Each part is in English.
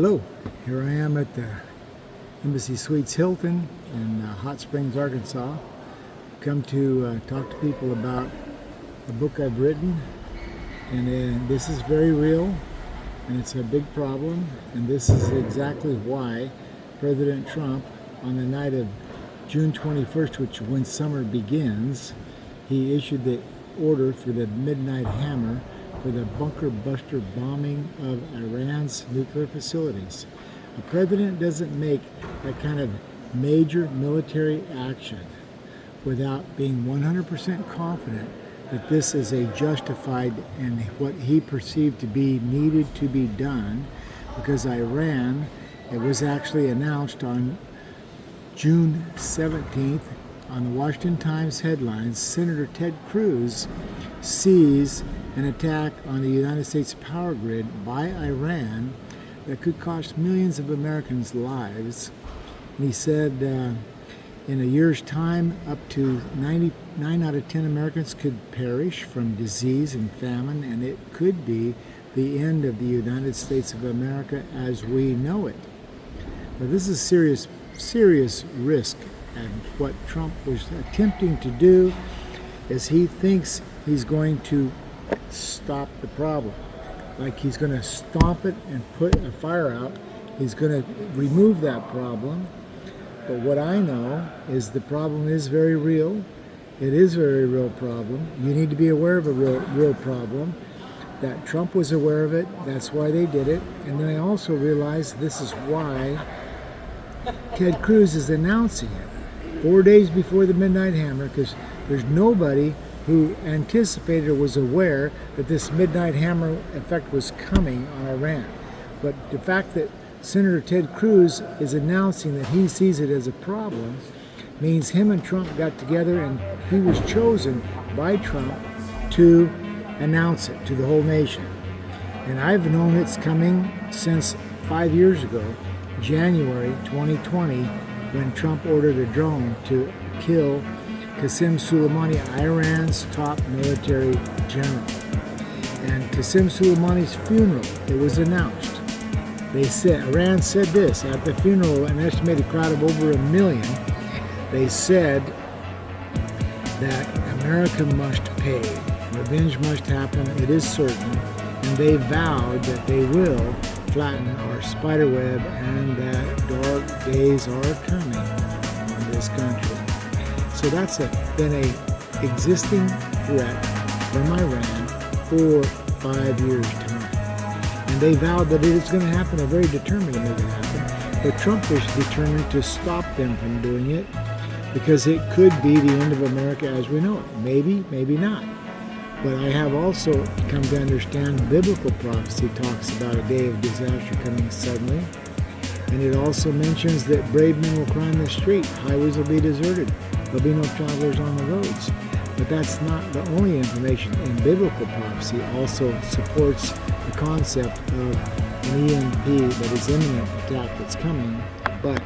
Hello, here I am at the Embassy Suites Hilton in Hot Springs, Arkansas. I've come to talk to people about a book I've written, and this is very real, and it's a big problem, and this is exactly why President Trump, on the night of June 21st, which when summer begins, he issued the order for the Midnight Hammer for the bunker buster bombing of Iran's nuclear facilities. A president doesn't make that kind of major military action without being 100% confident that this is a justified and what he perceived to be needed to be done, because Iran, it was actually announced on June 17th on the Washington Times headlines, Senator Ted Cruz sees an attack on the United States power grid by Iran that could cost millions of Americans' lives. And he said in a year's time, up to 9 out of 10 Americans could perish from disease and famine, and it could be the end of the United States of America as we know it. But this is serious risk, and what Trump was attempting to do is he thinks he's going to stop the problem. Like he's going to stomp it and put a fire out. He's going to remove that problem. But what I know is the problem is very real. It is a very real problem. You need to be aware of a real problem. That Trump was aware of it. That's why they did it. And then I also realized this is why Ted Cruz is announcing it 4 days before the Midnight Hammer, because there's nobody who anticipated or was aware that this Midnight Hammer effect was coming on Iran. But the fact that Senator Ted Cruz is announcing that he sees it as a problem means him and Trump got together, and he was chosen by Trump to announce it to the whole nation. And I've known it's coming since 5 years ago, January 2020, when Trump ordered a drone to kill Qasem Soleimani, Iran's top military general. And Qasem Soleimani's funeral, it was announced. Iran said this, at the funeral, an estimated crowd of over 1 million, they said that America must pay, revenge must happen, it is certain, and they vowed that they will flatten our spider web and that dark days are coming on this country. So that's been an existing threat from Iran for 5 years' time. And they vowed that it is going to happen. They're very determined to make it happen. But Trump is determined to stop them from doing it, because it could be the end of America as we know it. Maybe, maybe not. But I have also come to understand biblical prophecy talks about a day of disaster coming suddenly. And it also mentions that brave men will cry in the street, highways will be deserted, there'll be no travelers on the roads. But that's not the only information. In biblical prophecy also supports the concept of an EMP, that is imminent attack that's coming. But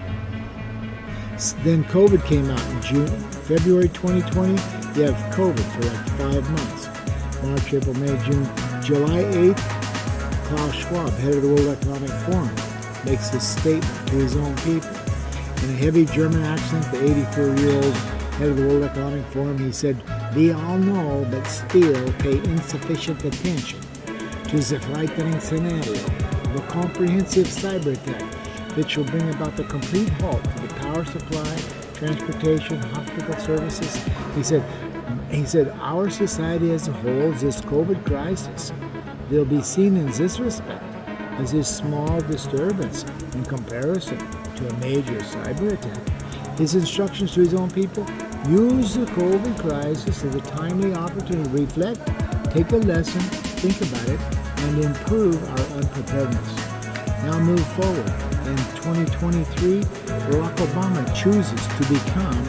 then COVID came out in February 2020. You have COVID for like 5 months. March, April, May, June, July 8th, Klaus Schwab, head of the World Economic Forum, makes this statement to his own people. In a heavy German accent, the 84-year-old head of the World Economic Forum, he said, "We all know, but still pay insufficient attention to the frightening scenario of a comprehensive cyber attack that shall bring about the complete halt to the power supply, transportation, hospital services." He said, our society as a whole, this COVID crisis, will be seen in this respect as a small disturbance in comparison to a major cyber attack. His instructions to his own people: use the COVID crisis as a timely opportunity to reflect, take a lesson, think about it, and improve our unpreparedness. Now move forward. In 2023, Barack Obama chooses to become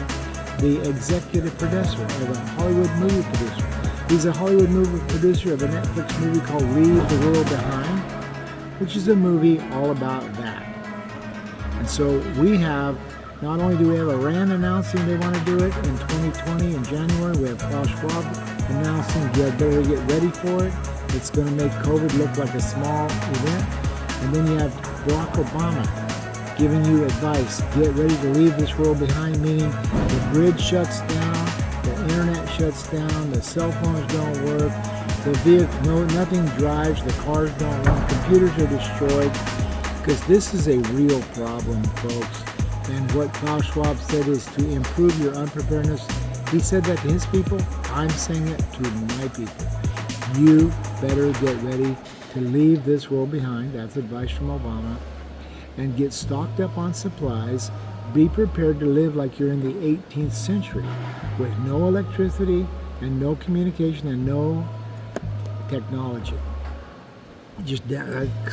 the executive producer of a Hollywood movie producer. He's a Hollywood movie producer of a Netflix movie called Leave the World Behind, which is a movie all about that. And so we have, not only do we have Iran announcing they want to do it in 2020 in January, we have Klaus Schwab announcing you better get ready for it. It's going to make COVID look like a small event. And then you have Barack Obama giving you advice. Get ready to leave this world behind, meaning the grid shuts down, the internet shuts down, the cell phones don't work, the vehicle, nothing drives, the cars don't run, computers are destroyed, because this is a real problem, folks. And what Klaus Schwab said is to improve your unpreparedness. He said that to his people. I'm saying it to my people. You better get ready to leave this world behind. That's advice from Obama. And get stocked up on supplies. Be prepared to live like you're in the 18th century with no electricity and no communication and no technology. Just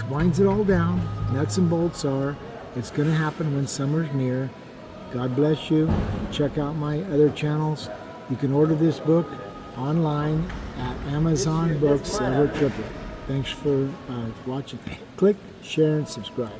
winds it all down. Nuts and bolts are. It's going to happen when summer's near. God bless you. Check out my other channels. You can order this book online at Amazon Books, Everett, Triplett. Thanks for watching. Click, share, and subscribe.